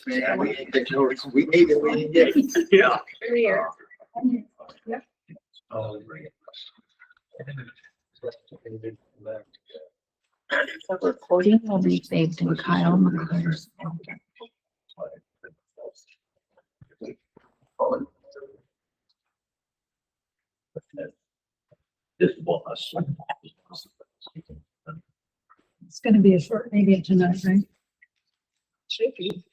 Yeah, we ain't taking over. We need it. We need it. Yeah. Here. The recording will be saved in Kyle McCullers. This was. It's gonna be a short meeting tonight, right? Should be.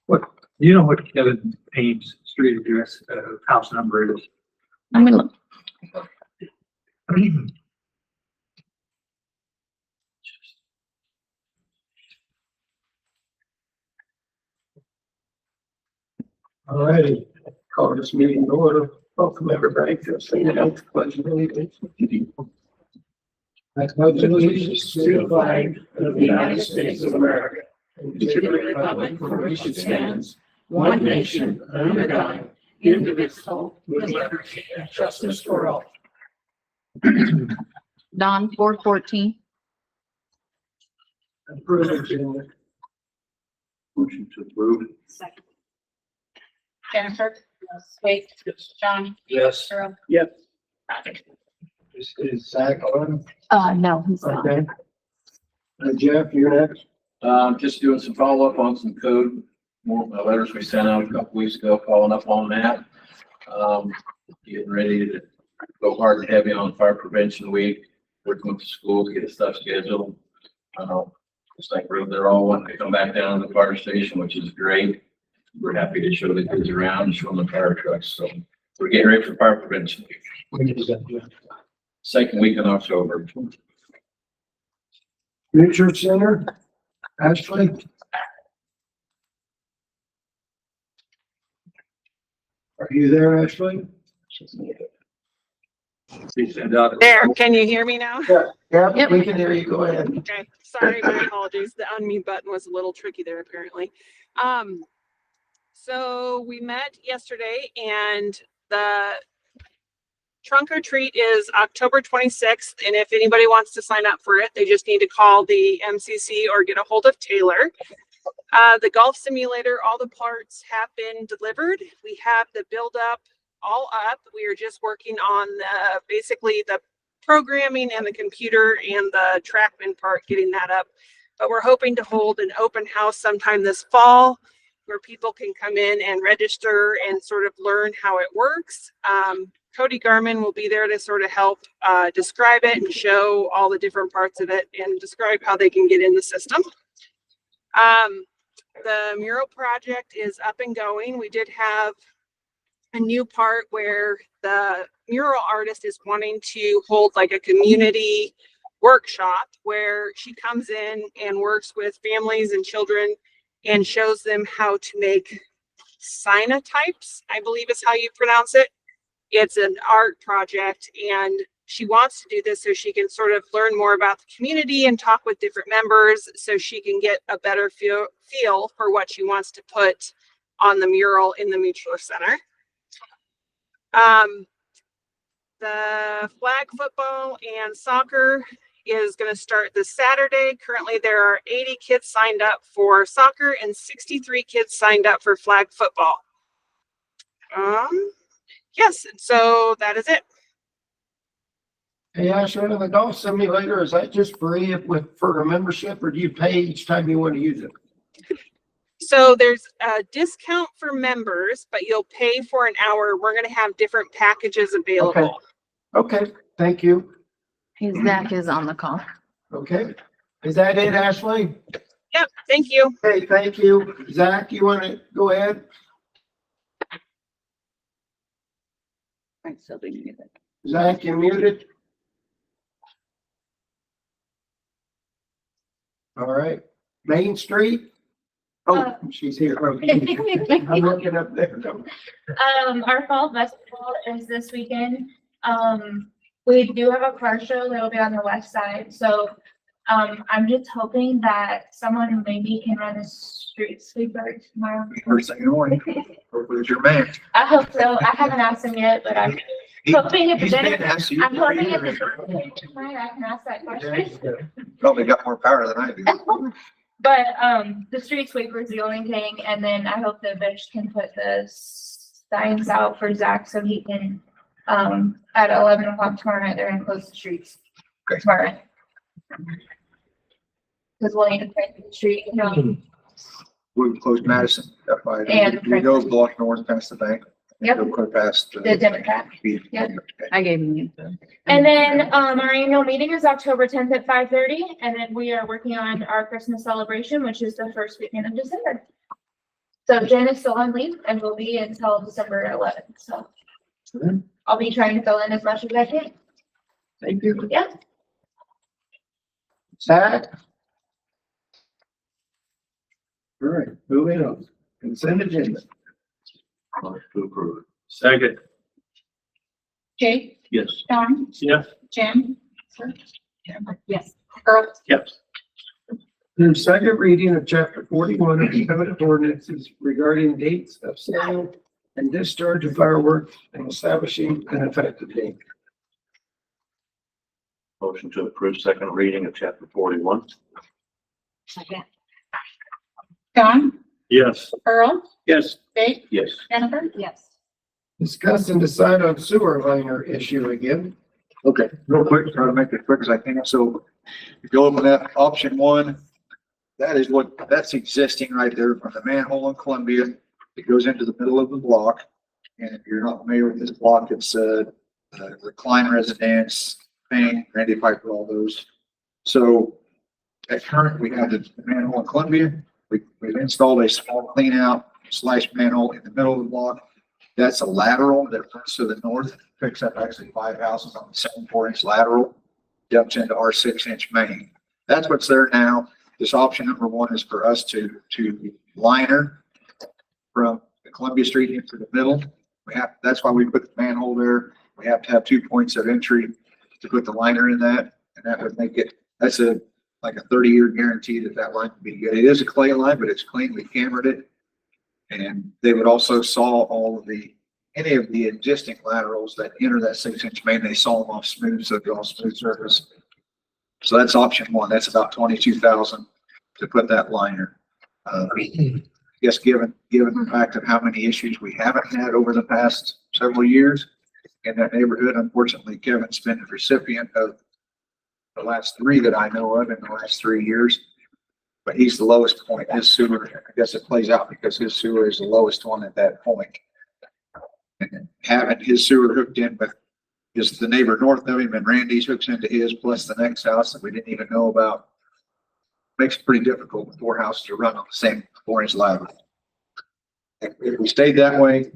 What, do you know what Kevin Payne's street address, house number is? I'm gonna look. All righty, call this meeting to order. Welcome everybody to sing out the pledge of allegiance. I pledge allegiance to the flag of the United States of America and to the republic for which it stands, one nation under God, indivisible, with liberty and justice for all. Don, 414. Approved, Jim. Motion to approve. Second. Jennifer? Wait. John? Yes. Earl? Yep. Is Zach on? No, he's not. Okay. Jeff, you're next. Just doing some follow-up on some code, more letters we sent out a couple weeks ago, following up on that. Getting ready to go hard and heavy on Fire Prevention Week, working with the schools, get the stuff scheduled. It's like they're all wanting to come back down to the fire station, which is great. We're happy to show the kids around and show them the fire trucks. So we're getting ready for Fire Prevention Week. When is that? Second week in October. Research Center, Ashley. Are you there, Ashley? There, can you hear me now? Yeah, Yep. we can hear you. Go ahead. Okay, sorry, my apologies. The unmute button was a little tricky there apparently. So we met yesterday and the trunk or treat is October 26th. And if anybody wants to sign up for it, they just need to call the MCC or get a hold of Taylor. The golf simulator, all the parts have been delivered. We have the build up all up. We are just working on basically the programming and the computer and the TrackMan part, getting that up. But we're hoping to hold an open house sometime this fall where people can come in and register and sort of learn how it works. Cody Garman will be there to sort of help describe it and show all the different parts of it and describe how they can get in the system. The mural project is up and going. We did have a new part where the mural artist is wanting to hold like a community workshop where she comes in and works with families and children and shows them how to make cyanotypes, I believe is how you pronounce it. It's an art project and she wants to do this so she can sort of learn more about the community and talk with different members so she can get a better feel for what she wants to put on the mural in the Mutual Center. The flag football and soccer is going to start this Saturday. Currently, there are 80 kids signed up for soccer and 63 kids signed up for flag football. Yes, so that is it. Hey, Ashley, the golf simulator, is that just free for a membership or do you pay each time you want to use it? So there's a discount for members, but you'll pay for an hour. We're going to have different packages available. Okay, thank you. Hey, Zach is on the call. Okay, is that it, Ashley? Yep, thank you. Hey, thank you. Zach, you want to go ahead? Right, so we need it. Zach, you muted? All right, Main Street? Oh, she's here. Okay. I'm looking up there. Our fall festival is this weekend. We do have a car show that'll be on the west side, so I'm just hoping that someone maybe can run a street sweeper tomorrow. First thing in the morning. Where's your man? I hope so. I haven't asked him yet, but I'm hoping if He's it's been asking you I'm for hoping if years. it's tonight, I can ask that question. Probably got more power than I do. But, the street sweeper is the only thing, and then I hope that Bitch can put the signs out for Zach so he can, at 11 o'clock tomorrow night, they're gonna close the streets. Okay. Tomorrow night. Cause we'll need to print the street, We would close Madison up by, And we go block north past the bank. Yep. Go clear past the Democrat. Yep. I gave him the info. And then, our annual meeting is October 10th at 5:30, and then we are working on our Christmas celebration, which is the first weekend of December. So Jen is still on leave and will be until December 11th, so. I'll be trying to fill in as much as I can. Thank you. Yeah. Zach? All right, moving on. Consent agenda. Motion to approve. Second. Jake, Yes. Don, Yes. Jim. Yes. Earl. Yes. The second reading of chapter 41 of the covenant ordinances regarding dates of sale and discharge of fireworks and establishing an effective date. Motion to approve second reading of chapter 41. Second. Don, Yes. Earl, Yes. Jake, Yes. Jennifer. Yes. Discuss and decide on sewer liner issue again. Okay, real quick, try to make it quick as I can. So if you open up option one, that's existing right there from the manhole in Columbia. It goes into the middle of the block. And if you're not familiar with this block, it's Recline Residence, Payne, Randy Piper, all those. So at current, we have the manhole in Columbia. We've installed a small clean out / manhole in the middle of the block. That's a lateral that runs to the north, picks up actually 5 houses on the 7.4-inch lateral, dumps into our 6-inch main. That's what's there now. This option number one is for us to liner from the Columbia Street into the middle. That's why we put the manhole there. We have to have 2 points of entry to put the liner in that, and that would make it, that's like a 30-year guarantee that line would be good. It is a clay line, but it's clean. We cambered it. And they would also saw any of the existing laterals that enter that 6-inch main, they saw them off smooth, so they're all smooth surface. So that's option one. That's about $22,000 to put that liner. I guess given the fact of how many issues we haven't had over the past several years in that neighborhood, unfortunately, Kevin's been the recipient of the last 3 that I know of in the last 3 years. But he's the lowest point. His sewer, I guess it plays out because his sewer is the lowest one at that point. And having his sewer hooked in with just the neighbor north of him and Randy's hooks into his plus the next house that we didn't even know about makes it pretty difficult with 4 houses to run on the same 4-inch lateral. If we stayed that way,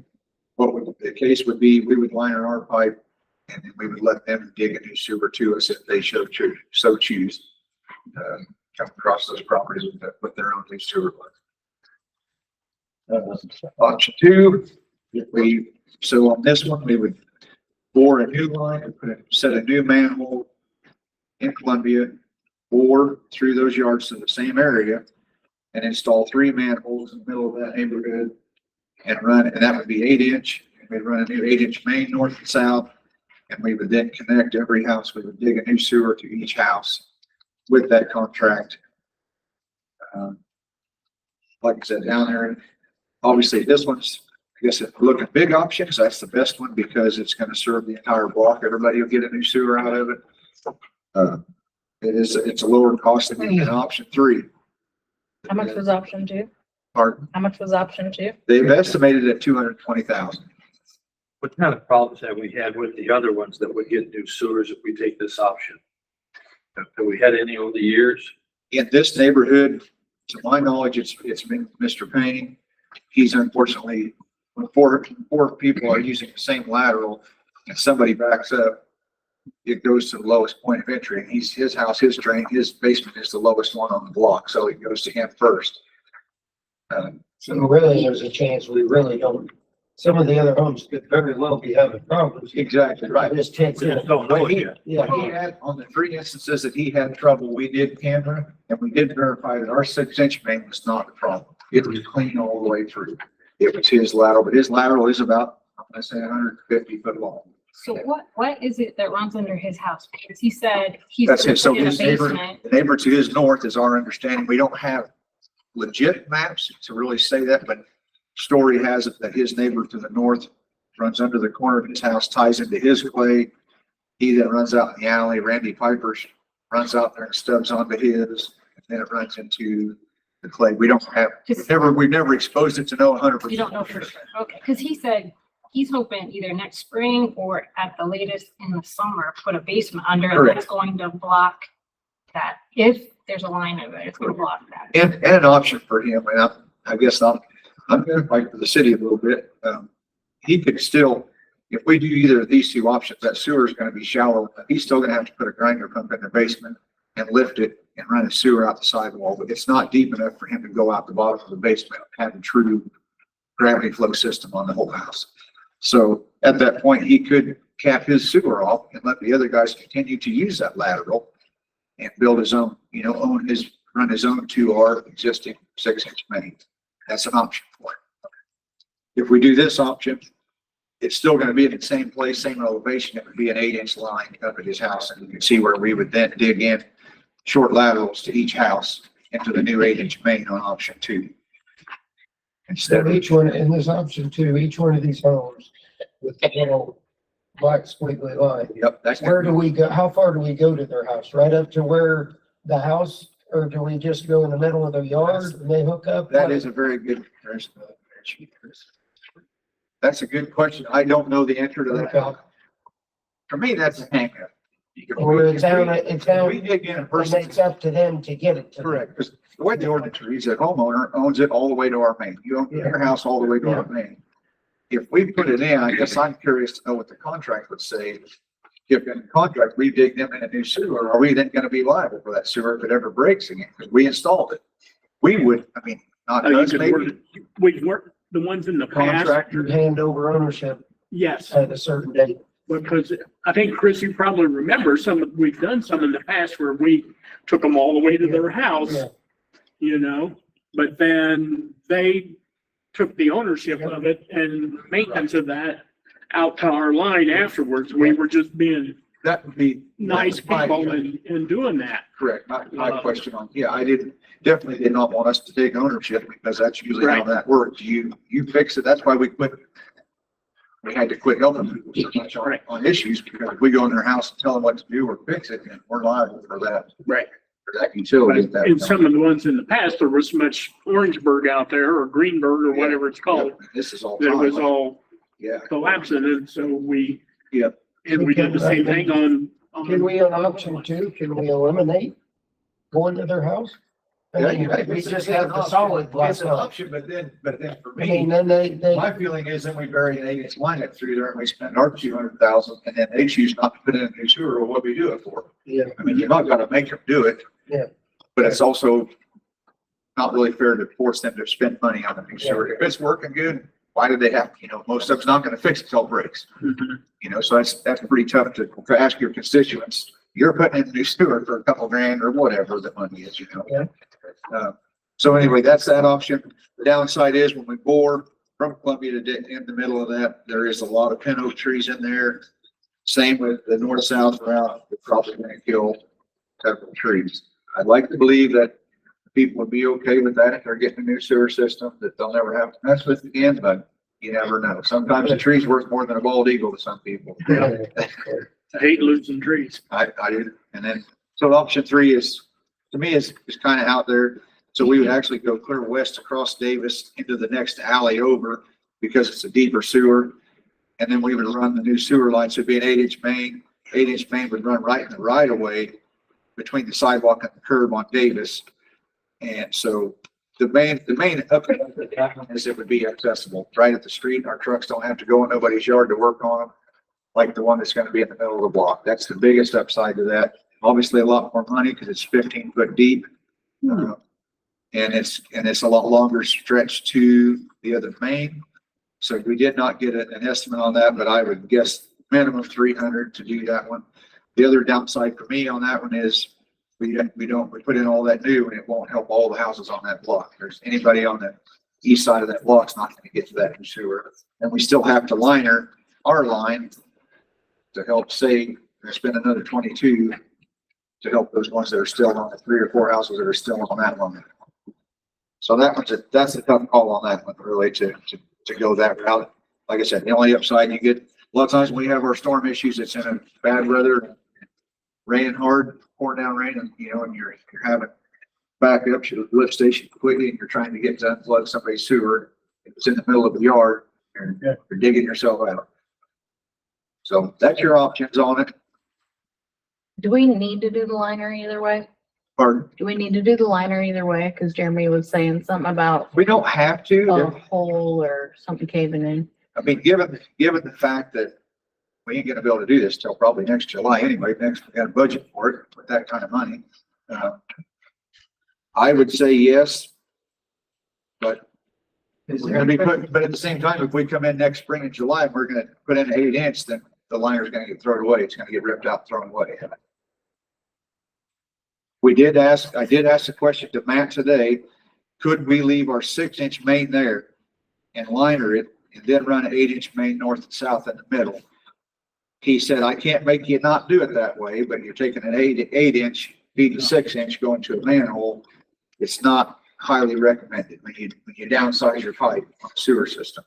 the case would be we would line our pipe and then we would let them dig a new sewer to us if they so choose. Come across those properties with their own new sewer line. Option two, so on this one, we would bore a new line and set a new manhole in Columbia, bore through those yards to the same area and install 3 manholes in the middle of that neighborhood and that would be 8-inch. We'd run a new 8-inch main north and south, and we would then connect every house. We would dig a new sewer to each house with that contract. Like I said, down there, obviously this one's, I guess if we're looking at big options, that's the best one because it's going to serve the entire block. Everybody will get a new sewer out of it. It's a lower cost than option 3. How much was option 2? Pardon? How much was option 2? They've estimated at $220,000. What kind of problems have we had with the other ones that would get new sewers if we take this option? Have we had any over the years? In this neighborhood, to my knowledge, it's been Mr. Payne. He's unfortunately, when four people are using the same lateral and somebody backs up, it goes to the lowest point of entry. And his house, his drain, his basement is the lowest one on the block, so it goes to him first. So really, there's a chance we really don't, some of the other homes could very well be having problems. Exactly right. This tends We to. just don't know it yet. Yeah. He had, on the 3 instances that he had trouble, we did camera and we did verify that our 6-inch main was not the problem. It was clean all the way through. It was his lateral, but his lateral is about, I'm gonna say 150 foot long. So what is it that runs under his house? Because he said he's That's it. So in a his neighbor, basement. the neighbor to his north is our understanding. We don't have legit maps to really say that, but story has it that his neighbor to the north runs under the corner of his house, ties into his clay. He then runs out in the alley. Randy Piper runs out there and stubs onto his, and then it runs into the clay. We don't have, we've never exposed it to know 100%. You don't know for sure. Okay, because he said he's hoping either next spring or at the latest in the summer, put a basement under it Correct. that's going to block that. If there's a line of it, it's going to block that. And an option for him, and I guess I'm gonna fight for the city a little bit. He could still, if we do either of these two options, that sewer is gonna be shallow. He's still gonna have to put a grinder pump in the basement and lift it and run a sewer out the sidewall, but it's not deep enough for him to go out the bottom of the basement and have a true gravity flow system on the whole house. So at that point, he could cap his sewer off and let the other guys continue to use that lateral and build his own, run his own 2R existing 6-inch main. That's an option for him. If we do this option, it's still gonna be in the same place, same elevation. It would be an 8-inch line up at his house, and you can see where we would then dig in short laterals to each house into the new 8-inch main on option 2. Instead So of, each one, in this option two, each one of these homes with the little black squiggly line, yep, that's. where do we go, how far do we go to their house? Right up to where the house, or do we just go in the middle of their yard and they hook up? That is a very good, that's a good question. I don't know the answer to Okay. that. For me, that's a hang up. Or it's down, We dig in a and person. it's up to them to get it to them. Correct, because the way the ordinance reads, that homeowner owns it all the way to our main. You own your house all the way to our main. If we put it in, I guess I'm curious to know what the contract would say. If in the contract, we dig them in a new sewer, are we then gonna be liable for that sewer if it ever breaks again? Because we installed it. We would, I mean, not You us, could maybe. word- We worked the ones in the past, Contractor. You hand over ownership yes, at a certain date. because I think, Chris, you probably remember we've done some in the past where we took them all the way to their house, Yeah. but then they took the ownership of it and maintenance of that out to our line afterwards. We were just being That would be. nice that was my- people in doing that. Correct. My question on, I definitely did not want us to take ownership because that's usually how Right. that works. You fix it. That's why we quit. We had to quit helping people so much on issues because we go in their house and tell them what to do or fix it and we're liable for that. Right. For that utility. But in some of the ones in the past, there was much Orangeburg out there or Greenberg or whatever it's called. This is all. That was time. all Yeah. collapsing, and so we. Yep. And we did the same thing on. Can we on option two, can we eliminate going to their house? I mean, we just have the solid black It's an stuff. option, but then for I mean, me, then they, my feeling is then we bury an 8-inch line up through there and we spend our 200,000 and then they choose not to put in a new sewer. Well, what do we do it for? yeah, I mean, you're not gonna make them do it. Yeah. But it's also not really fair to force them to spend money on a new sewer. If it's working good, why do they have, most of it's not gonna fix it till it breaks. So that's pretty tough to ask your constituents. You're putting in a new sewer for a couple grand or whatever the money is, Yeah. So anyway, that's that option. The downside is when we bore from Columbia to in the middle of that, there is a lot of pin oak trees in there. Same with the north-south route, we're probably gonna kill several trees. I'd like to believe that people would be okay with that if they're getting a new sewer system, that they'll never have to mess with it again, but you never know. Sometimes a tree's worth more than a bald eagle to some people. I hate losing trees. I do. And then, so option 3 is, to me, is kind of out there. So we would actually go clear west across Davis into the next alley over because it's a deeper sewer. And then we would run the new sewer line. So it'd be an 8-inch main. 8-inch main would run right in the right of way between the sidewalk and the curb on Davis. And so the main up is it would be accessible right at the street. Our trucks don't have to go in nobody's yard to work on them, like the one that's going to be in the middle of the block. That's the biggest upside to that. Obviously a lot more money because it's 15 foot deep. And it's a lot longer stretch to the other main. So we did not get an estimate on that, but I would guess minimum 300 to do that one. The other downside for me on that one is we put in all that new and it won't help all the houses on that block. There's anybody on the east side of that block's not going to get to that new sewer. And we still have to liner our line to help save, and spend another 22 to help those ones that are still on the 3 or 4 houses that are still on that one. So that's a tough call on that one, really, to go that route. Like I said, the only upside you get, a lot of times when we have our storm issues, it's in a bad weather, raining hard, pouring down rain, and and you're having backups to the lift station quickly, and you're trying to get to unplug somebody's sewer. It's in the middle of the yard, you're digging yourself out. So that's your options on it. Do we need to do the liner either way? Pardon? Do we need to do the liner either way? Cause Jeremy was saying something about We don't have to. a hole or something caving in. I mean, given the fact that we ain't gonna be able to do this till probably next July anyway, we got a budget for it with that kind of money. I would say yes, but we're gonna be putting, but at the same time, if we come in next spring in July and we're gonna put in an 8-inch, then the liner's gonna get thrown away. It's gonna get ripped out, thrown away. I did ask the question to Matt today, could we leave our 6-inch main there and liner it and then run an 8-inch main north and south in the middle? He said, I can't make you not do it that way, but you're taking an 8-inch, feeding a 6-inch going to a manhole. It's not highly recommended when you downsize your pipe on the sewer system.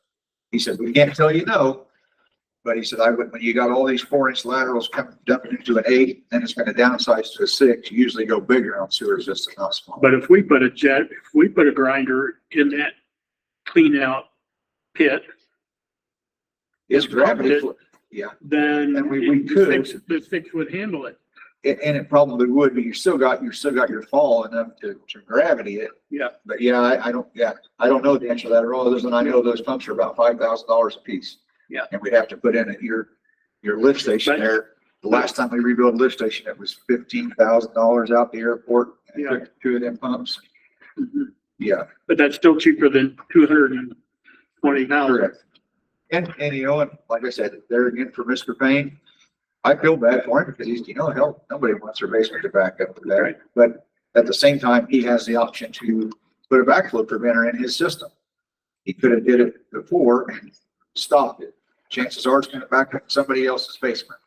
He said, we can't tell you no, but he said, when you got all these 4-inch laterals coming dumping into an 8, then it's going to downsize to a 6. You usually go bigger on sewer system, not small. But if we put a grinder in that clean out pit, It's gravity, yeah, then And we could. the fix would handle it. and it probably would, but you still got your fall enough to gravity it. Yeah. But yeah, I don't know the answer to that at all, other than I know those pumps are about $5,000 a piece. Yeah. And we'd have to put in your lift station But- there. The last time we rebuilt a lift station, it was $15,000 out the airport. And it Yeah. took 2 of them pumps. Mhm. Yeah, But that's still cheaper than 220,000. correct. And like I said, there again for Mr. Payne, I feel bad for him because he's, hell, nobody wants their basement to back up to that. Right. But at the same time, he has the option to put a backflow preventer in his system. He could have did it before and stopped it. Chances are it's gonna back up somebody else's basement.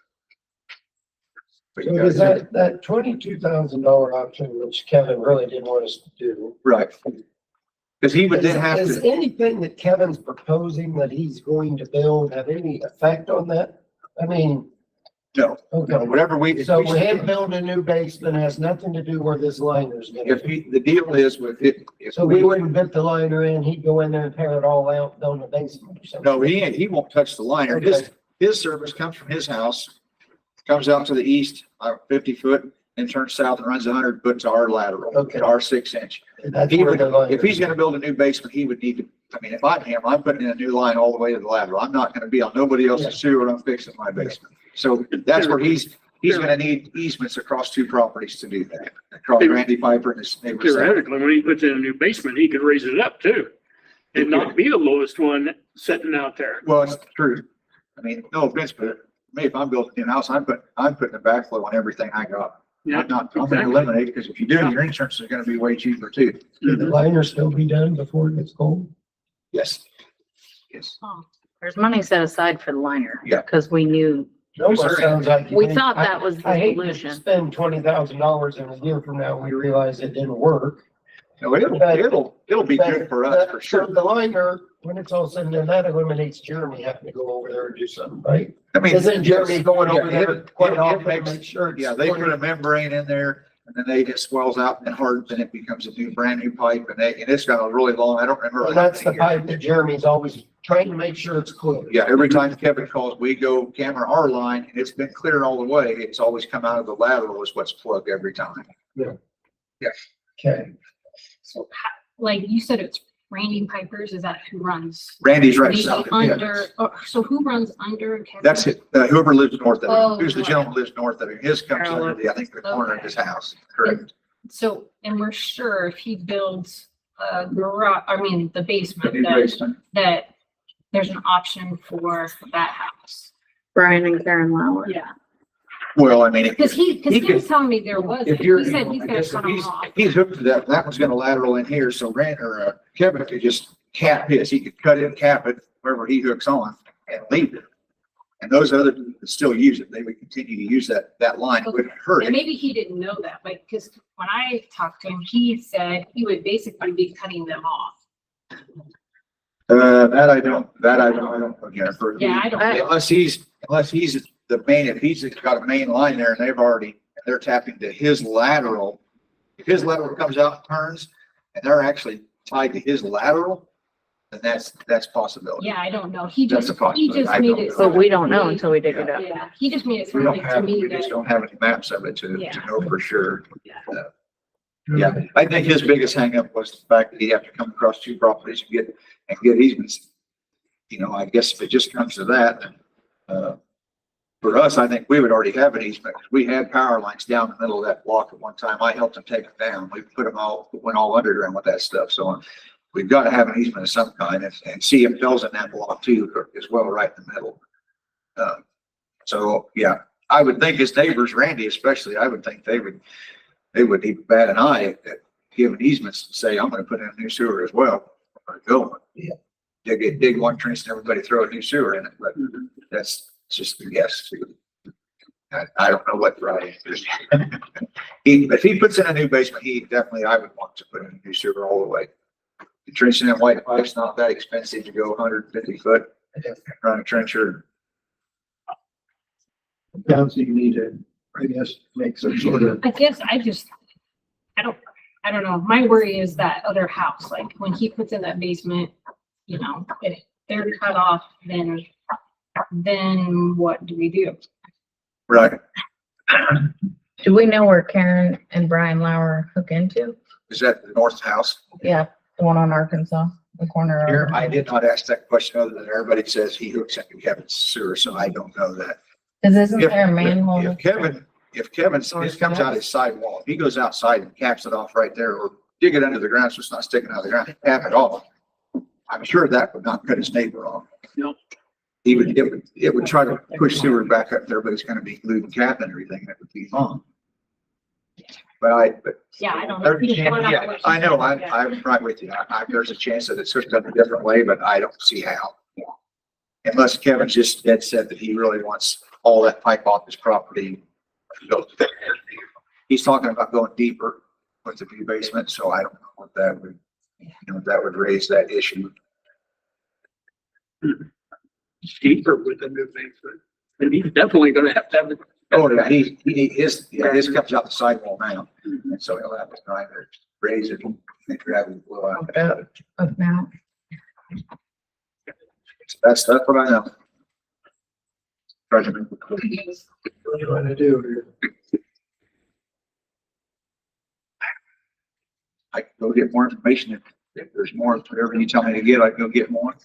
But you So gotta does that $22,000 option, which Kevin really didn't want us to do. Right. Because he would then have Does to, anything that Kevin's proposing that he's going to build have any effect on that? I mean, no, okay, whatever so him building a new basement has nothing to do where this liner's gonna if be. the deal is with it, if So we wouldn't put the liner in, he'd go in there and tear it all out, build a basement or something. no, he won't touch the liner. Okay. His service comes from his house, comes out to the east, 50 foot, and turns south and runs 100 foot to our lateral, Okay. to our 6-inch. That's He where would, the liner if he's is. gonna build a new basement, he would need to, if I'm him, I'm putting in a new line all the way to the lateral. I'm not gonna be on nobody else's sewer, I'm fixing my basement. So that's where he's gonna need easements across 2 properties to do that. Across Randy Piper and his neighbor. Theoretically, when he puts in a new basement, he could raise it up too. And not be the lowest one sitting out there. Well, it's true. I mean, no offense, but me, if I'm building a new house, I'm putting a backflow on everything I got. Yeah, I'm gonna exactly. eliminate, because if you do, your insurance is gonna be way cheaper too. Can the liner still be done before it gets cold? Yes. Yes. There's money set aside for the liner. Yeah. Cause we knew, Almost sounds like. we thought that was the I hate to solution. spend $20,000 and a year from now, we realize it didn't work. No, it'll be good for us, for So sure. the liner, when it's all said and done, that eliminates Jeremy having to go over there and do something, right? I mean, Isn't Jeremy going over yeah, there quite it often to makes- make sure? it's Yeah, they put a clean? membrane in there, and then it swells out and hardens, and it becomes a brand new pipe, and it's got a really long, I don't remember. And how that's the many years. pipe that Jeremy's always trying to make sure it's clear. Yeah, every time Kevin calls, we go camera our line, and it's been clear all the way. It's always come out of the lateral is what's plugged every time. Okay. So, like you said, it's Randy Pipers, is that who runs? Randy's right Maybe south. under, so who runs under Kevin? That's it. Whoever lives north of Oh, it, who's the right. gentleman who lives north of it, his comes under the, I think, the corner of his house. Correct. So, and we're sure if he builds a garage, the The basement, new basement. that there's an option for that house. Brian and Karen Lauer. Yeah. Well, I mean, Cause he He was could- telling me there was, if he you're, said he's I gonna guess cut if them he's, off. if he's hooked to that one's gonna lateral in here, so Kevin could just cap his, he could cut it, cap it, wherever he hooks on and leave it. And those other people could still use it. They would continue to use that line. It wouldn't hurt And it. maybe he didn't know that, but because when I talked to him, he said he would basically be cutting them off. That I don't know, Jennifer. Yeah, I don't. Unless he's the main, if he's got a main line there and they're tapping to his lateral. If his lateral comes out and turns and they're actually tied to his lateral, then that's possibility. Yeah, I don't know. He That's just, a possibility. he just I made don't it. know. But we sound don't know like- until we dig it up. Yeah, he just made it We sound don't like to have, me we just that, don't have any maps of it to Yeah. know for sure. Yeah. Yeah, I think his biggest hangup was the fact that he'd have to come across two properties and get easements. You know, I guess if it just comes to that, then, for us, I think we would already have an easement. We had power lines down the middle of that block at one time. I helped them take them down. We put them went all underground with that stuff. So we've got to have an easement of some kind and CFL's in that block too, as well, right in the middle. So, yeah, I would think his neighbors, Randy especially, I would think they would even bat an eye at giving easements and say, I'm gonna put in a new sewer as well. Or go. Yeah. Dig one trench and everybody throw a new sewer in it, but that's just a guess. I don't know what the right answer is. If he puts in a new basement, I would want to put in a new sewer all the way. The trenching in white pipe's not that expensive to go 150 foot, run a trencher. Yeah, so you need to, I guess, make some sort of. I guess I don't know. My worry is that other house, like when he puts in that basement, you know, if they're cut off, then what do we do? Right. Do we know where Karen and Brian Lauer hook into? Is that the north house? Yeah, the one on Arkansas, the corner Here, of. I did not ask that question other than everybody says he hooks into Kevin's sewer, so I don't know that. Cause isn't If- there a manhole? If Kevin's, his comes out his sidewall, if he goes outside and caps it off right there or dig it under the ground so it's not sticking out of the ground, cap it off. I'm sure that would not cut his neighbor off. No. It would try to push sewer back up there, but it's gonna be glued and capped and everything, and it would be on. But Yeah, I don't know. there's a chance, yeah, I know, I'm right with you. There's a chance that it's hooked up a different way, but I don't see how. Unless Kevin's just dead set that he really wants all that pipe off his property. He's talking about going deeper with the new basement, so I don't know what that would raise that issue. Deeper with the new basement. And he's definitely gonna have to have it. Oh, yeah, his comes out the sidewall now, and so he'll have to try to raise it and gravity blow out. Up now. That's what I know. Try to make it clear. What do you want to do here? I can go get more information if there's more, whatever you tell me to get, I can go get more.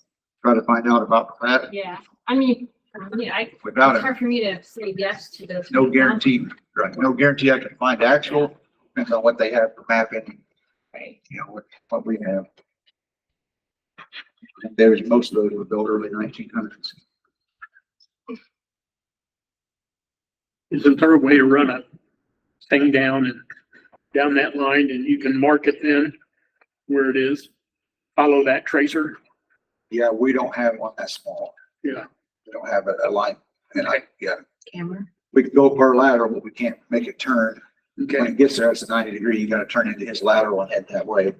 Try to find out about that Yeah, I mean, it's without it. hard for me to say yes to this. No guarantee, right? No guarantee I can find actual, depends on what they have for mapping, Right. you know, what we have. There's most of those were built early 1900s. Isn't there a way to run a thing down that line and you can mark it then where it is? Follow that tracer? Yeah, we don't have one that small. Yeah. We don't have a line, and Camera. we can go per lateral, but we can't make it turn. When Okay, it gets there, it's a 90-degree, you gotta turn into his lateral and head that way.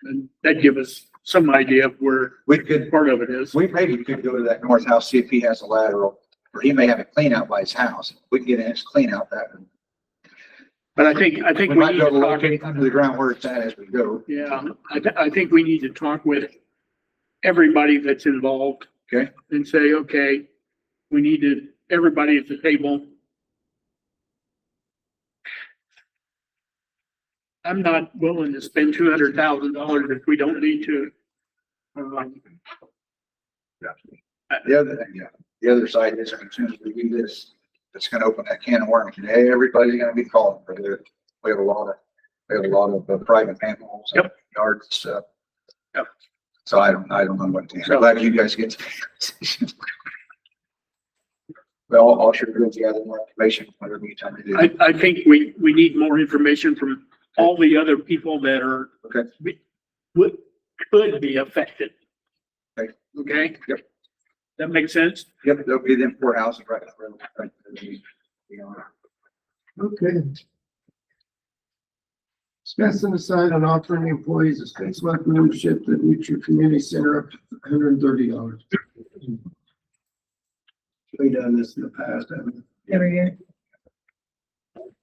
and that'd give us some idea of where We could, part of it is. we maybe could go to that north house, see if he has a lateral, or he may have a clean out by his house. We can get in his clean out that. But I think We we might need go to talk, locate under the ground where it's at as we go. yeah, I think we need to talk with everybody that's involved. Okay. And say, okay, we need to, everybody at the table. I'm not willing to spend $200,000 if we don't need to. The other side is, as soon as we do this, it's gonna open that can of worms, and everybody's gonna be calling for it. We have a lot of private manholes. and Yep. Yards, stuff. Yep. So I don't know what to, So- I'm glad you guys get to. Well, I'll sure go gather more information, whatever you tell me to do. I think we need more information from all the other people that are, Okay. could be affected. Okay. Okay? Yep. That makes sense? Yep, there'll be them 4 houses right in front. Okay. Discuss and decide on offering employees a six-month membership at Mutual Community Center up to $130. We've done this in the past, haven't we? Every year.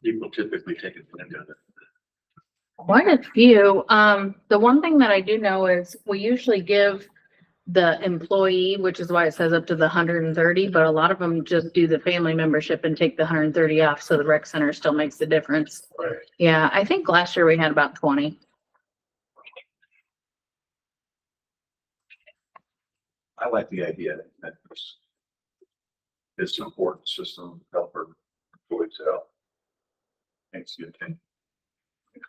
People typically take it for them. Quite a few. The one thing that I do know is we usually give the employee, which is why it says up to the 130, but a lot of them just do the family membership and take the 130 off, so the rec center still makes the difference. Right. Yeah, I think last year we had about 20. I like the idea that it's an important system, help our employees out. Thanks, good thing.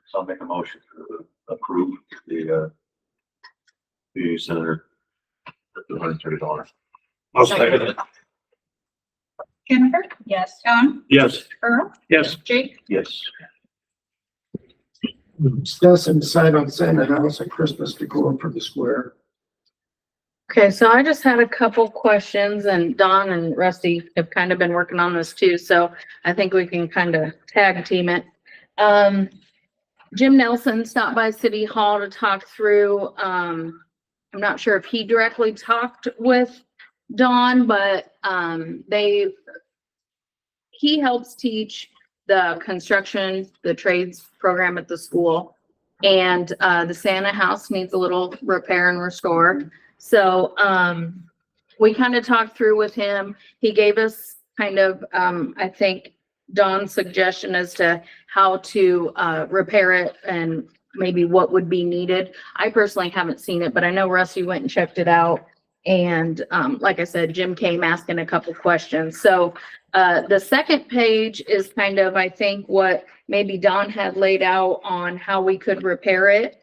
So I'll make a motion to approve the center at the $130. I'll second it. Jennifer, Yes. John, Yes. Earl, Yes. Jake, Yes. Discuss and decide on Santa House and Christmas decor for the square. Okay, so I just had a couple questions, and Don and Rusty have kind of been working on this too, so I think we can kind of tag team it. Jim Nelson stopped by City Hall to talk through, I'm not sure if he directly talked with Don, but he helps teach the construction, the trades program at the school. And the Santa house needs a little repair and restore. So we kind of talked through with him. He gave us kind of, I think, Don's suggestion as to how to repair it and maybe what would be needed. I personally haven't seen it, but I know Rusty went and checked it out. And like I said, Jim came asking a couple questions. So the second page is kind of, I think, what maybe Don had laid out on how we could repair it.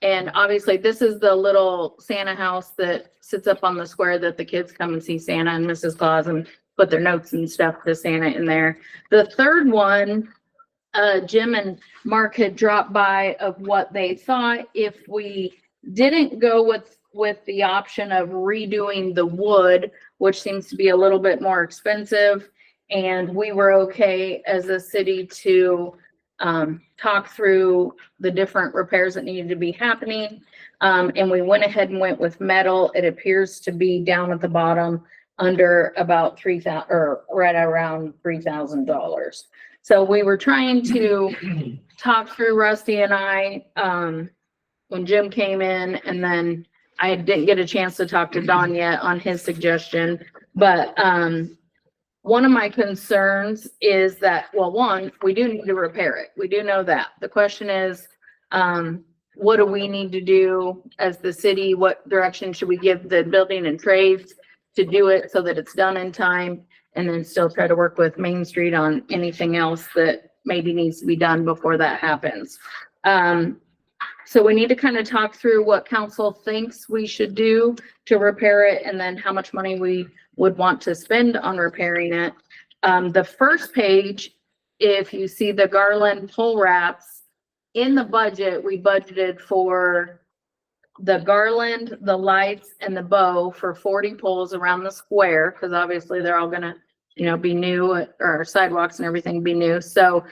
And obviously, this is the little Santa house that sits up on the square that the kids come and see Santa and Mrs. Claus and put their notes and stuff to Santa in there. The third one, Jim and Mark had dropped by of what they thought if we didn't go with the option of redoing the wood, which seems to be a little bit more expensive. And we were okay as a city to talk through the different repairs that needed to be happening. And we went ahead and went with metal. It appears to be down at the bottom under about $3,000 or right around $3,000. So we were trying to talk through, Rusty and I, when Jim came in, and then I didn't get a chance to talk to Don yet on his suggestion, but one of my concerns is that, well, one, we do need to repair it. We do know that. The question is, what do we need to do as the city? What direction should we give the building and trades to do it so that it's done in time? And then still try to work with Main Street on anything else that maybe needs to be done before that happens. So we need to kind of talk through what council thinks we should do to repair it, and then how much money we would want to spend on repairing it. The first page, if you see the garland pole wraps, in the budget, we budgeted for the garland, the lights, and the bow for 40 poles around the square, because obviously they're all gonna, be new, or sidewalks and everything be new. So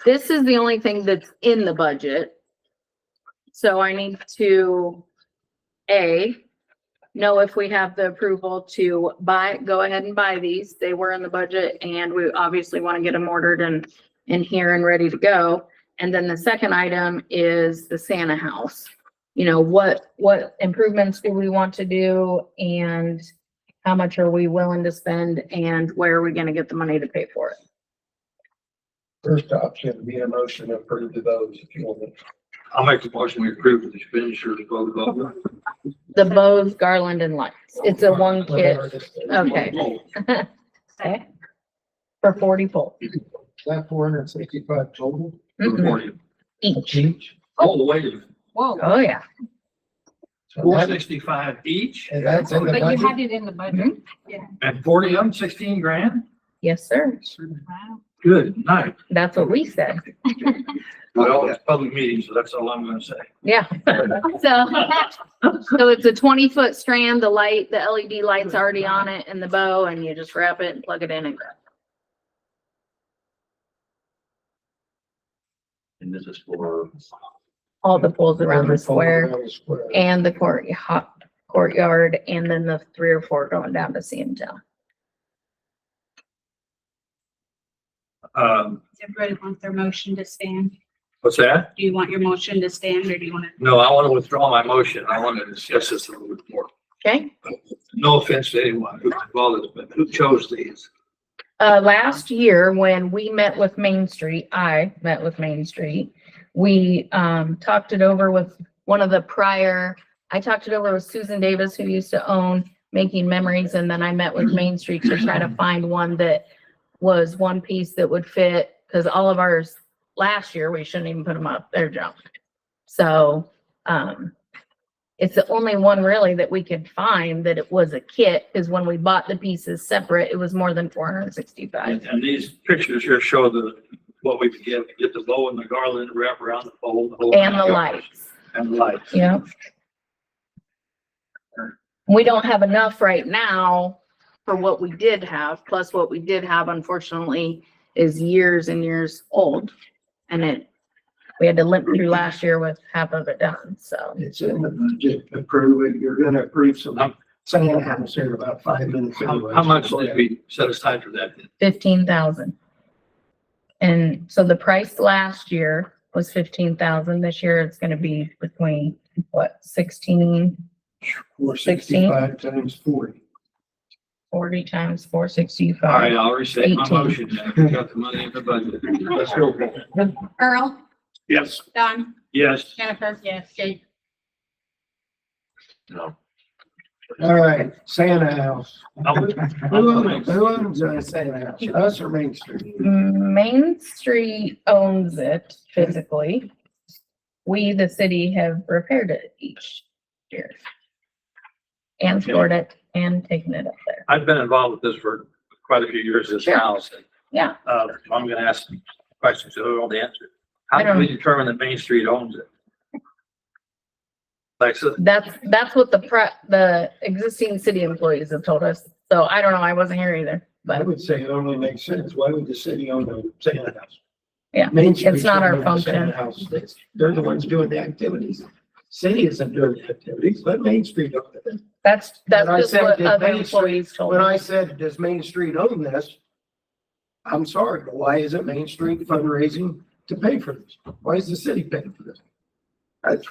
this is the only thing that's in the budget. So I need to, know if we have the approval to go ahead and buy these. They were in the budget, and we obviously want to get them ordered and in here and ready to go. And then the second item is the Santa house. What improvements do we want to do, and how much are we willing to spend, and where are we going to get the money to pay for it? First option would be a motion to approve those if you want. I'll make the motion, we approve the expenditures of both of them. The bows, garland, and lights. It's a one kit. Okay. Okay. For 40 poles. That 465 total Each. All the way to Whoa, Oh, yeah. 465 each, And that's in the but you budget. had it in the budget. and 40 of them, 16 grand? Yes, sir. Wow. Good night. That's what we said. Well, it's a public meeting, so that's all I'm gonna say. Yeah. So it's a 20-foot strand, the light, the LED light's already on it and the bow, and you just wrap it and plug it in and grab. And this is for, All the poles around the square Around the square. and the courtyard, and then the 3 or 4 going down to CMTL. Does everybody want their motion to stand? what's that? Do you want your motion to stand or do you want to? No, I want to withdraw my motion. I want to discuss this a little bit more. Okay? No offense to anyone who's involved in this, but who chose these? Last year, when we met with Main Street, I met with Main Street, we, talked it over with one of the prior, I talked it over with Susan Davis, who used to own Making Memories, and then I met with Main Street to try to find one that was one piece that would fit, because all of ours last year, we shouldn't even put them up, they're junk. So, it's the only one really that we could find that it was a kit, because when we bought the pieces separate, it was more than 465. And these pictures here show what we could get the bow and the garland wrap around the pole. whole And the nine yards. lights, And the lights. yeah. We don't have enough right now for what we did have, plus what we did have unfortunately is years and years old. And we had to limp through last year with half of it done, so. It's in the budget, approve it, you're gonna approve some Santa house here in about 5 minutes. anyway. How much did we set aside for that? 15,000. And so the price last year was 15,000. This year it's gonna be between, what, 16, 465 times 40. 40 times All right, 465. I'll restate my 18. motion. then. We got the money in the budget. Let's go. Earl, Yes. Don, Yes. Jennifer, yes, Jake. No. All right, Santa house. I'll- Who owns Santa house? Us or Main Street? Main Street owns it physically. We, the city, have repaired it each year. And stored it and taken it up there. I've been involved with this for quite a few years, this Sure. house. Yeah. I'm gonna ask questions, so I don't answer. How I do we don't- determine that Main Street owns it? Like, so, That's what the existing city employees have told us. So I don't know. I wasn't here either, I but would say it only makes sense. Why would the city own the Santa house? Yeah, Main it's Street's not our owning the Santa function. house. They're the ones doing the activities. City isn't doing the activities, but Main Street owns it. That's When I just said what that other Main Street- employees told When I me. said, does Main Street own this? I'm sorry, but why isn't Main Street fundraising to pay for this? Why is the city paying for this?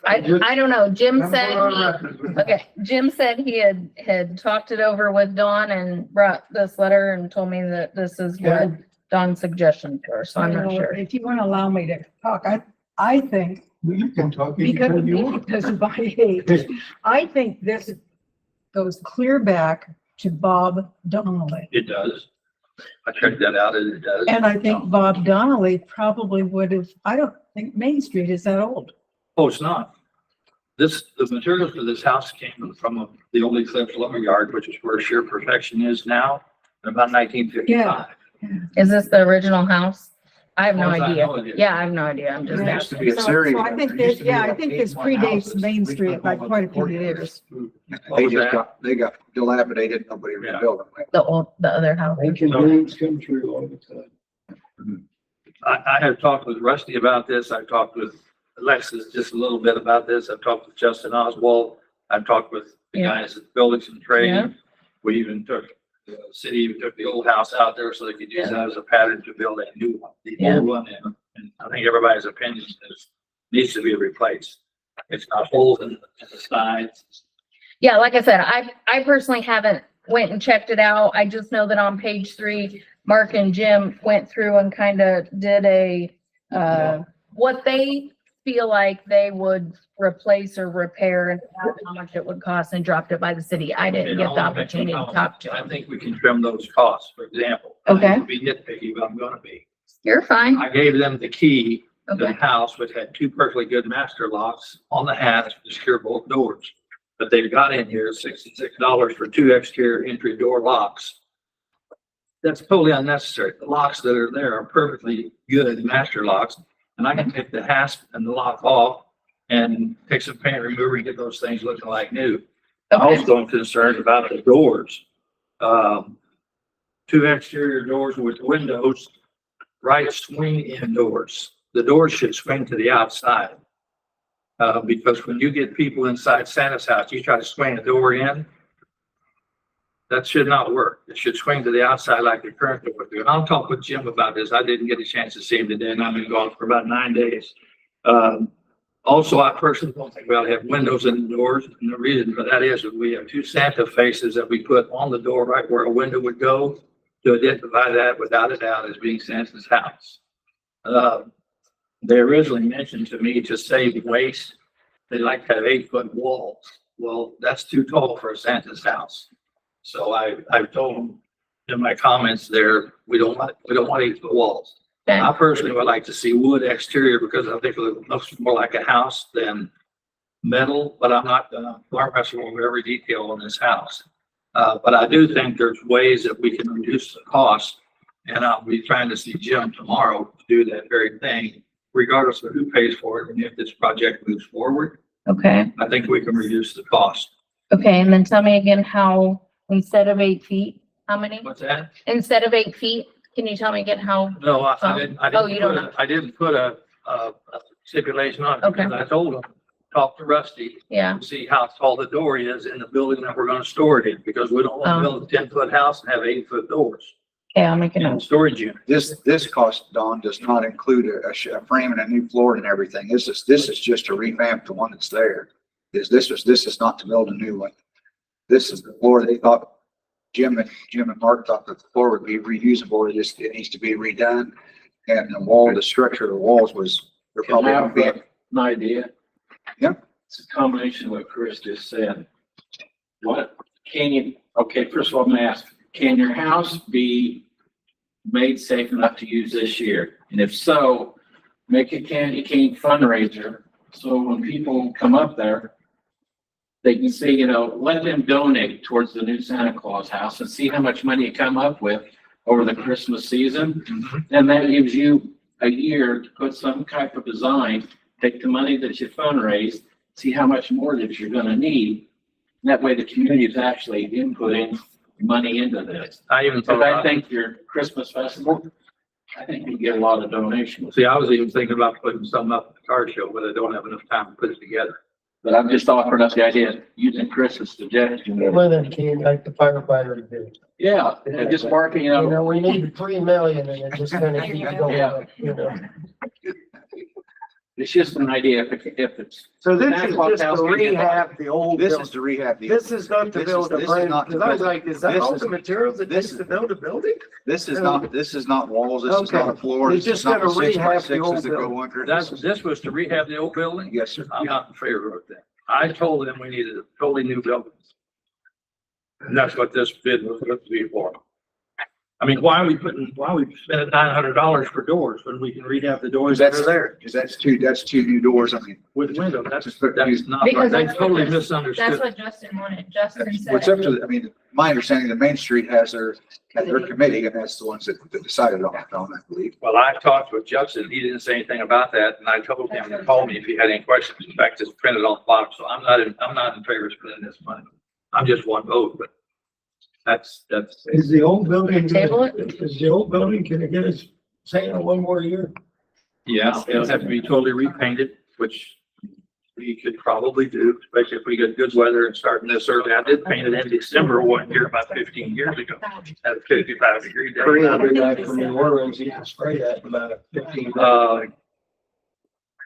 I don't know. Jim I'm said, going on record with that. okay, Jim said he had talked it over with Dawn and brought this letter and told me that this is what Okay. Dawn's suggestions were, so I'm not sure. If you want to allow me to talk, I think, Well, you can talk because, anytime you want. because of my age, I think this goes clear back to Bob Donnelly. it does. I checked that out, and it does. And I think Bob Donnelly probably would have, I don't think Main Street is that old. Oh, it's not. The materials for this house came from the old Eclipse lumberyard, which is where Sheer Perfection is now, in about 1955. Is this the original house? I have no As I idea. know it is. Yeah, I have no idea. I'm just Yeah. asking. be a So series. I think There this, used to be yeah, I like think this 81 predates houses. Main We Street put by them on quite a the few courtyard. years. What was that? They got dilapidated, nobody Yeah. rebuilt them. The other house. Making dreams come true all the time. I have talked with Rusty about this. I've talked with Alexis just a little bit about this. I've talked with Justin Oswald. I've talked with the Yeah. guys at Buildings and Trade. Yeah. We even the city even took the old house out there so they could use that as a pattern to build a new one, the Yeah. old one. And I think everybody's opinion is, needs to be replaced. It's got holes in the sides. Yeah, like I said, I personally haven't went and checked it out. I just know that on page 3, Mark and Jim went through and kind of did what they feel like they would replace or repair and how much it would cost and dropped it by the city. I didn't get the opportunity to talk to I them. think we can trim those costs, for example. Okay. I hate to be nitpicky, but I'm gonna be. You're fine. I gave them the key to the Okay. house, which had 2 perfectly good master locks on the hatch to secure both doors. But they've got in here $66 for 2 exterior entry door locks. That's totally unnecessary. The locks that are there are perfectly good master locks. and I can take the hasp and the lock off and take some paint remover and get those things looking like new. I Okay. also am concerned about the doors. Two exterior doors with windows, right swing in doors. The doors should swing to the outside. Because when you get people inside Santa's house, you try to swing a door in, that should not work. It should swing to the outside like the current door do. And I'll talk with Jim about this. I didn't get a chance to see him today, and I've been gone for about 9 days. Also, I personally don't think we ought to have windows in the doors. And the reason for that is that we have two Santa faces that we put on the door right where a window would go to identify that without a doubt as being Santa's house. They originally mentioned to me to save waste, they like to have 8-foot walls. Well, that's too tall for a Santa's house. So I've told them in my comments there, we don't want 8-foot walls. Okay. I personally would like to see wood exterior because I think it looks more like a house than metal, but I'm not gonna arm wrestle over every detail on this house. But I do think there's ways that we can reduce the cost, and I'll be trying to see Jim tomorrow to do that very thing, regardless of who pays for it and if this project moves forward. Okay. I think we can reduce the cost. Okay. And then tell me again how, instead of 8 feet, how many? What's that? Instead of 8 feet, can you tell me again how? No, I didn't. Oh, you don't know. I didn't put a stipulation on it Okay. because I told him, talk to Rusty. Yeah. And see how tall the door is in the building that we're gonna store it in, because we don't want to build a 10-foot house and have 8-foot doors Okay, I'll make a in note. storage unit. This cost, Don, does not include a frame and a new floor and everything. This is just to revamp the one that's there. This is not to build a new one. This is the floor they thought, Jim and Mark thought that the floor would be reusable. It needs to be redone. And the structure of the walls was, they're Can I probably have gonna be, an idea? Yeah. It's a combination of what Chris just said. Okay, first of all, I'm gonna ask, can your house be made safe enough to use this year? And if so, make a candy cane fundraiser, so when people come up there, they can see, let them donate towards the new Santa Claus house and see how much money you come up with over the Christmas season. And that gives you a year to put some type of design, take the money that you fundraised, see how much more that you're gonna need. That way the community is actually inputting money into this. I even Because thought, I think your Christmas festival, I think you get a lot of donations. see, I was even thinking about putting something up at the car show, but I don't have enough time to put it together. But I'm just offering up the idea, using Chris's suggestion. Well, then can like the firefighter did. Yeah, and just marking, You know, we need 3 million and it just kind of keeps going up, you know. it's just an idea if it's. So this Santa is Claus just house to can get- rehab the old this building. is to rehab the. This is not to This build a is brand, not to because I was build- like, is that this all is- the materials it this takes to build a building? This is not walls. This is not a Okay. floor. It's This just is not gonna the 6 by rehab the old 6s that go building. under. This was to rehab the old building. Yes, sir. I'm not in favor of that. I told them we needed a totally new building. And that's what this bid was going to be for. I mean, why are we spending $900 for doors when we can rehab the doors that That's are there Because that's two new doors. I mean, with windows? That's not right. Because They that's totally what- That's misunderstood. what Justin wanted. Justin what's up said, to, I mean, my understanding, the Main Street has their committee, and that's the ones that decided on it, I believe. Well, I talked with Justin. He didn't say anything about that, and I told him to call me if he had any questions. In fact, it's printed on the bottom, so I'm not in favor of spending this money. I'm just one vote, but that's. Is the old building, Table it? is the old building, can it get us, say, 1 more year? Yeah, it'll have to be totally repainted, which we could probably do, especially if we get good weather and starting this early. I did paint it in December one year, about 15 years ago, at a 55-degree day. Korean big guy from New Orleans, he can spray that in about 15 minutes.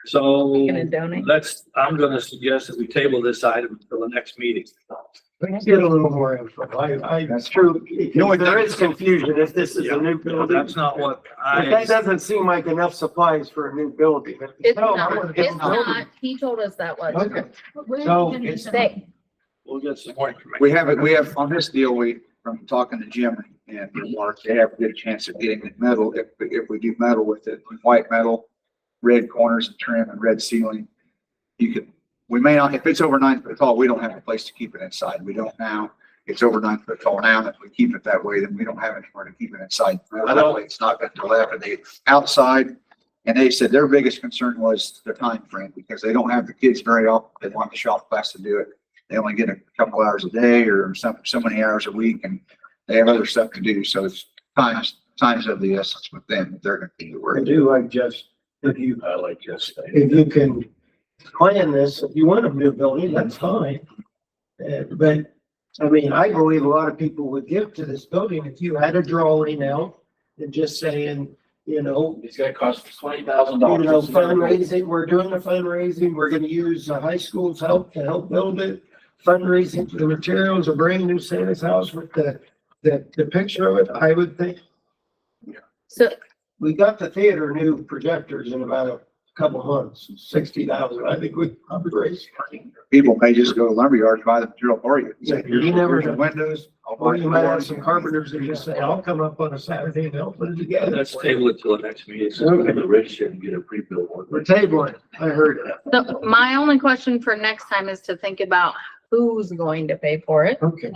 So Gonna donate? I'm gonna suggest that we table this item until the next meeting. Let's get a little more info. That's true. There is confusion if this is a new building. That's not what But that doesn't seem like enough supplies for a new building. It's No, I not, wanna get it's a building. not. He told us that was. Okay, Where's So, he gonna it's get They, We'll get some more information. We have on this deal, from talking to Jim and Mark, they have a good chance of getting the metal, if we do metal with it, white metal, red corners and trim and red ceiling. We may not, if it's over 9 foot tall, we don't have a place to keep it inside. We don't now. It's over 9 foot tall now. If we keep it that way, then we don't have anywhere to keep it inside. That way it's not going to dilapidate outside. And they said their biggest concern was the time frame because they don't have the kids very often. They want the shop class to do it. They only get a couple hours a day or so many hours a week, and they have other stuff to do. So it's times of the essence with them. They're going to do the I work. do like just, if you, I like just. if you can plan this, if you want a new building, that's fine. But, I mean, I believe a lot of people would give to this building if you had a drawing now and just saying, you know, It's gonna cost $20,000. fundraising, we're doing the fundraising, we're gonna use the high school's help to help build it. Fundraising for the materials, a brand new Santa's house with the picture of it, I would think. So, We got the theater new projectors in about a couple months, 60,000, I think we raised. People may just go to lumberyard and buy the material for you. Yeah, Say, you never here's the know. windows. I'll buy Or you might have the some doors. carpenters that just say, I'll come up on a Saturday and help put it together. Let's table it till the next meeting. So we're gonna register and get a pre-built one. We're tabling, I heard it. so my only question for next time is to think about who's going to pay for it Okay.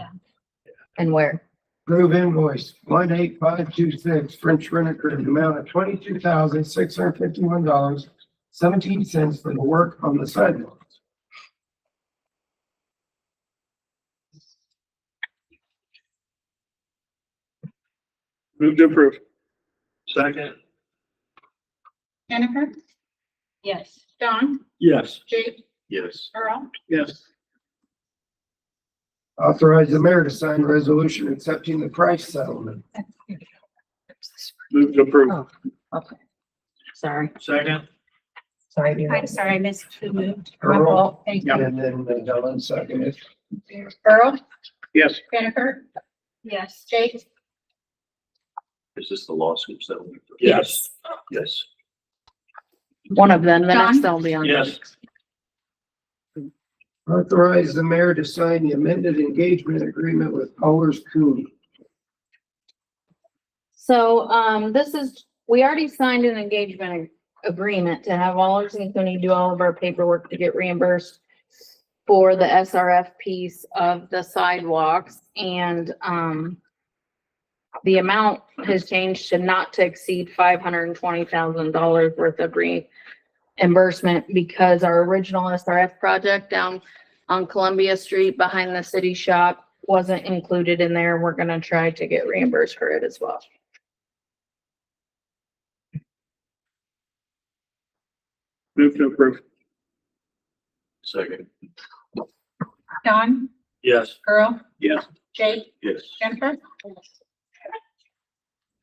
and where. Approve invoice 18526 French Rent-A-Crib, an amount of $22,651.17 for the work on the sidewalks. Move to approve. Second? Jennifer, Yes. Don, Yes. Jake, Yes. Earl, Yes. Authorize the mayor to sign a resolution accepting the price settlement. Move to approve. Oh, okay. Sorry. Second? Sorry. I'm sorry, I missed who moved. My Earl, fault. Thank you. and then Dylan seconded. Earl, Yes. Jennifer, Yes. Jake, Is this the lawsuit settlement? Yes. Yes. One of them, the next John? I'll be on. Yes. Authorize the mayor to sign the amended engagement agreement with Allers Cooney. So, this is, we already signed an engagement agreement to have Allers and Cooney do all of our paperwork to get reimbursed for the SRF piece of the sidewalks, and, the amount has changed to not to exceed $520,000 worth of reimbursement because our original SRF project down on Columbia Street behind the city shop wasn't included in there. We're gonna try to get reimbursed for it as well. Move to approve. Second. Don, Yes. Earl, Yes. Jake, Yes. Jennifer,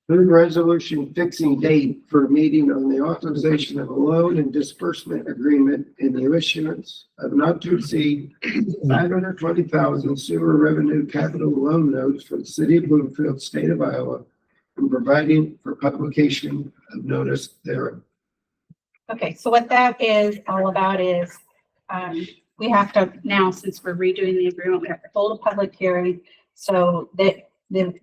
Third resolution fixing date for a meeting on the authorization of a loan and disbursement agreement and the issuance of not to exceed 520,000 sewer revenue capital loan notes for the city of Bloomfield, state of Iowa, and providing for publication of notice thereof. Okay, so what that is all about is, we have to now, since we're redoing the agreement, we have to hold a public hearing. So that the,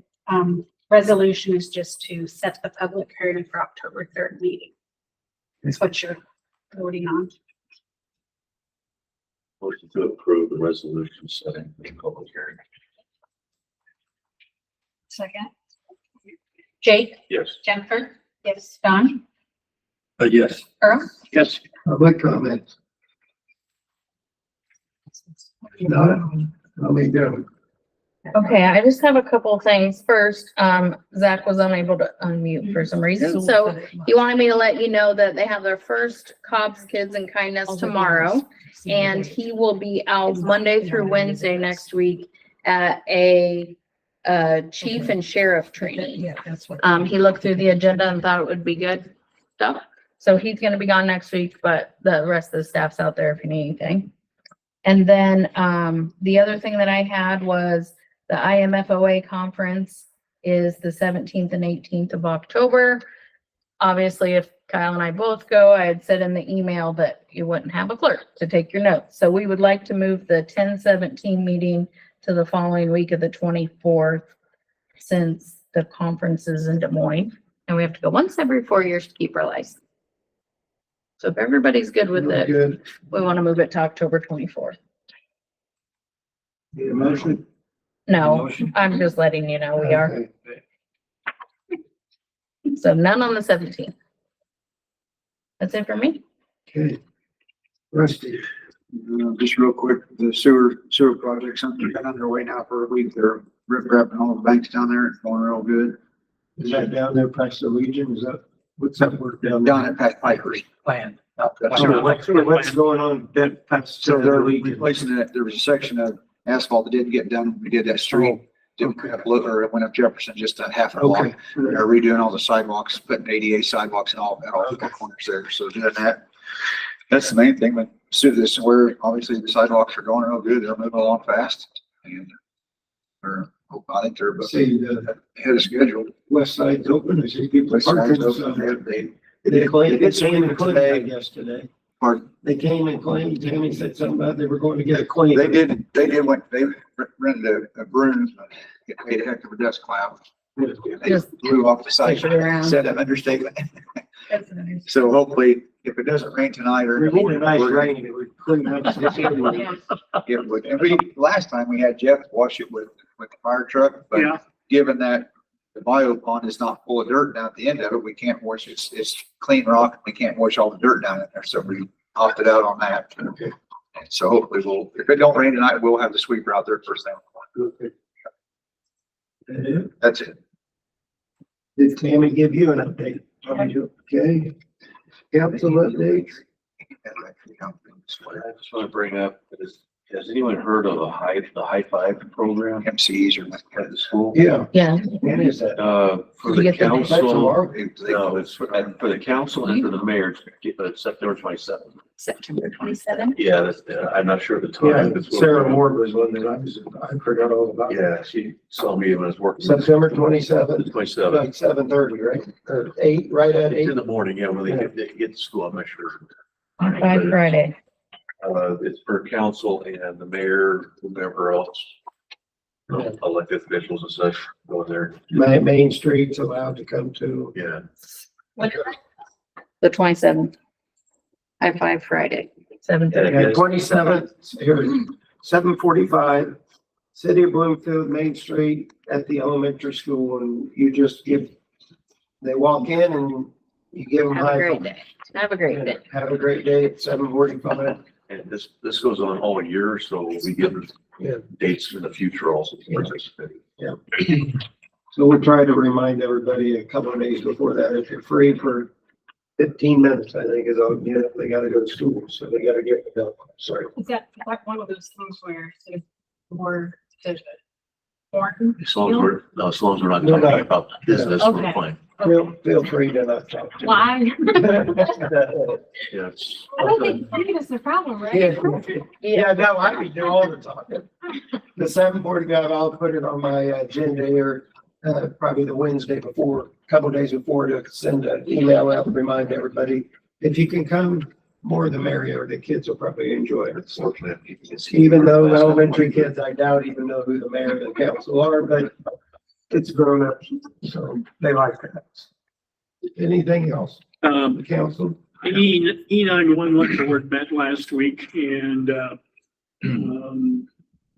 resolution is just to set the public hearing for October 3rd meeting. That's what you're voting on. Motion to approve the resolution setting the public hearing. Second. Jake, Yes. Jennifer, yes, Don, Yes. Earl, Yes. Public comment. None? I'll be done. Okay, I just have a couple of things. First, Zach was unable to unmute for some reason, so he wanted me to let you know that they have their first Cobb's Kids and Kindness tomorrow. And he will be out Monday through Wednesday next week at a chief and sheriff training. Yeah, that's what. He looked through the agenda and thought it would be good stuff. So he's gonna be gone next week, but the rest of the staff's out there if you need anything. And then, the other thing that I had was the IMFOA conference is the 17th and 18th of October. Obviously, if Kyle and I both go, I had said in the email that you wouldn't have a clerk to take your notes. So we would like to move the 10/17 meeting to the following week of the 24th, since the conference is in Des Moines, and we have to go once every 4 years to keep our license. So if everybody's good with it, Good. we want to move it to October 24th. Need a motion? No, Motion. I'm just letting you know we are. Okay. So none on the 17th. That's it for me. Okay. Rusty, Just real quick, the sewer project, something's been underway now for a week. They're rip wrapping all the banks down there. It's going real good. is that down there past the Legion? Is that, what's that work down there? Down at Pat Piper's. Plan. So what's going on that past So the they're Legion? replacing it. There was a section of asphalt that didn't get done. when We did that street. Didn't Okay. up, or it went up Jefferson just a half an hour. Okay. They're redoing all the sidewalks, putting ADA sidewalks and all the corners there. So doing that. That's the main thing. But this is where obviously the sidewalks are going real good. They're moving along fast. And I think they're See, the ahead of schedule. west side's open. I see people West side's parking. open. So They They claimed, did they came and claimed, I today. guess, today. Pardon? They came and claimed, Tammy said something about they were going to get a clean. They did, they rented a broom, made a heck of a dust cloud. They Just blew off the side, push it around. said an understatement. That's nice. So hopefully, if it doesn't rain tonight or. We need a nice rain, it would clean up. It would, and last time we had Jeff wash it with the fire truck, Yeah. but given that the bio pond is not full of dirt down at the end of it, we can't wash, it's clean rock, we can't wash all the dirt down in there, so we opted out on that. Okay. And so hopefully if it don't rain tonight, we'll have the sweeper out there first thing. Okay. That it? That's it. Did Tammy give you an update? Okay. Council updates? I just want to bring up, has anyone heard of the high five program MCs or. at the school? Yeah. Yeah. When is that? For Did you the get the date? That's council, tomorrow? no, it's for the council and for the mayor, it's September 27th. September 27th. Yeah, that's, I'm not sure of the Yeah, time. It's- Sarah Moore was one that I forgot all about. Yeah, she saw me when I was working. September 27th, 27th. like 7:30, right? Or 8, right at It's 8. in the morning, yeah, when they get to school, I'm not sure. By Friday. It's for council and the mayor, whomever else, elected officials and such, go there. Main Street's allowed to come to. Yeah. The 27th. High five Friday, 7:30. Yeah. 27th, here, 7:45, City of Bloomfield, Main Street at the elementary school, and you just they walk in and you give them Have a high great five. day. Have a great day. Have a great day at 7:45. And this goes on all year, so we give Yeah. dates in the future also. to participate. So we'll try to remind everybody a couple of days before that, if you're free for 15 minutes, I think is all, they gotta go to school, so they gotta get it done. Sorry. Is that like one of those things where it's more, there's a more. As long as we're, no, as long as we're not No, talking no. about business, we're Okay. fine. Feel free to not talk to me. Why? Yeah, it's, I don't think that's the problem, right? Yeah, no, I can do all the talking. The 7:45, I'll put it on my agenda here, probably the Wednesday before, a couple of days before, to send an email out and remind everybody. If you can come, more the merrier, the kids will probably enjoy it. So, unfortunately, even though elementary kids, I doubt even know who the mayor and the council are, but it's grown up, so they like that. Anything else? The council? E911 board met last week and,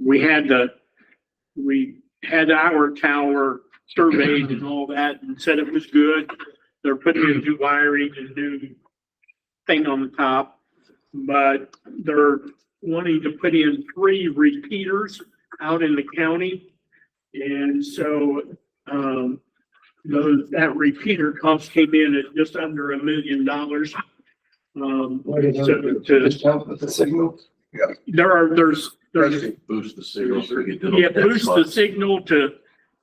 we had our tower surveyed and all that and said it was good. They're putting in new wiring and new thing on the top, but they're wanting to put in 3 repeaters out in the county. And so, that repeater cost came in at just under $1 million. What do you do? Just help with the signal? There's boost the signal. so we get to yeah, boost the signal to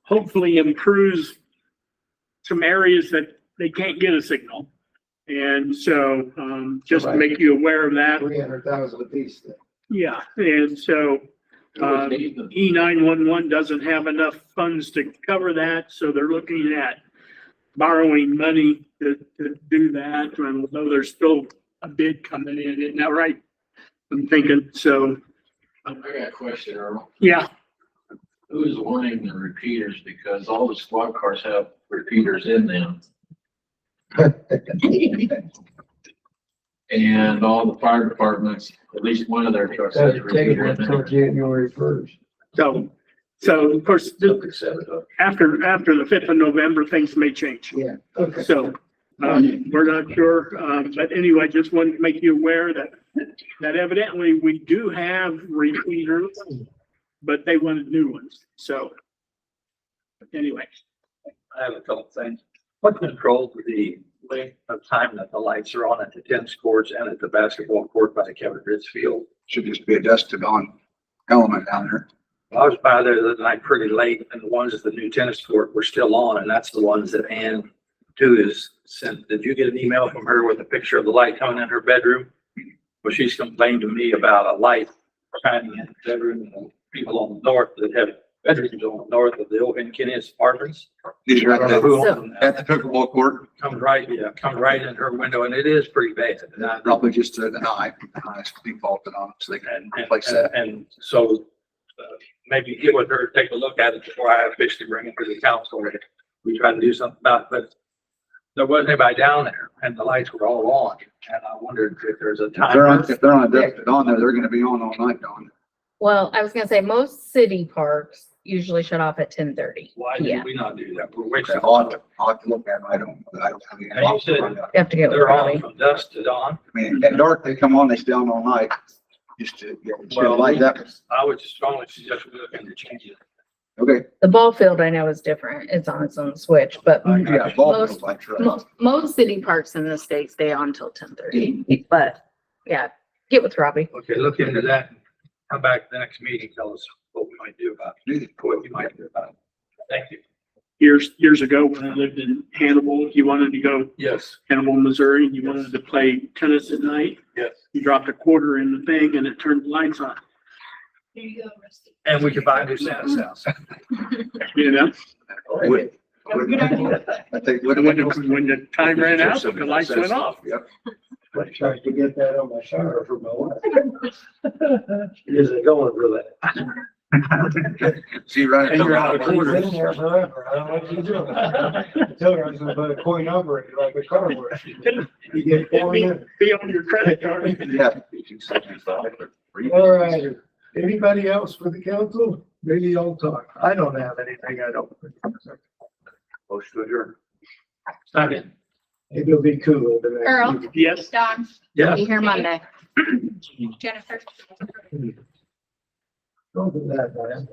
hopefully improve some areas that they can't get a signal. And so, just to make you aware of that. 300,000 apiece. Yeah, and so, E911 doesn't have enough funds to cover that, so they're looking at borrowing money to do that. And although there's still a bid coming in, isn't that right? I'm thinking, so, I got a question, Earl. yeah, Who is wanting the repeaters? Because all the squad cars have repeaters in them. And all the fire departments, at least one of their trucks has a Take it repeater in until there. January 1st. so of course, after the 5th of November, things may change. Yeah, okay. So, We're not sure, but anyway, just wanted to make you aware that evidently we do have repeaters, but they wanted new ones, so. Anyway, I have a couple things. What controls the length of time that the lights are on at the tennis courts and at the basketball court by the Kevin Ritz Field? Should just be adjusted on element down there. I was by there the night pretty late, and the ones at the new tennis court were still on, and that's the ones that Ann Dudas sent. Did you get an email from her with a picture of the light coming in her bedroom? Well, she's complained to me about a light shining in the bedroom, and people on the north that have bedrooms on the north of the old Kenny's apartments. These are at the, Who owns at that? the pickleball court, Comes right in her window, and it is pretty bad. And I- probably just an eye, it's defaulted on, so they can replace that. And so maybe get with her, take a look at it before I officially bring it to the council. We try to do something about it, but there wasn't anybody down there and the lights were all on. And I wondered if there's a If they're on, timer. if they're on adjusted on there, they're gonna be on all night, Don. Well, I was gonna say, most city parks usually shut off at 10:30. Why Yeah. did we not do that? We're Okay, wasting. I'll have to look at them, I don't have any. And you said- You have to get with They're on Robbie. from dusk to dawn. I mean, at dark, they come on, they stay on all night, just to, Well, light up. I would strongly suggest we look into changing it. Okay, The ball field, I know, is different. It's on its own switch, but yeah, ball Most- field lights, right. most city parks in the state stay on till 10:30. But yeah, get with Robbie. Okay, look into that. Come back to the next meeting, tell us what we might do about it. What you might do about it. Thank you. years ago when I lived in Hannibal, if you wanted to go Yes, Hannibal, Missouri, and you wanted to play tennis at night, yes. you dropped a quarter in the thing and it turned the lights on, There you go, Rusty. And we could buy a new Santa's house. you know? Would- Good idea. I think. And when the time ran out, the lights went off. Yep. I tried to get that on my shower for my wife. Is it going for that? See, right. And you're out of She's quarters. been there forever. I don't know what she's doing. I told her I was gonna put a coin operator like a car wash. You get four in. Be on your credit card. Yeah. All right. Anybody else for the council? Maybe I'll talk. I don't have anything. I don't. Motion to adjourn. Second. Maybe it'll be cool. the next Earl? meeting. Yes. Don, Yes. Be here Monday. Jennifer. Don't do that, man.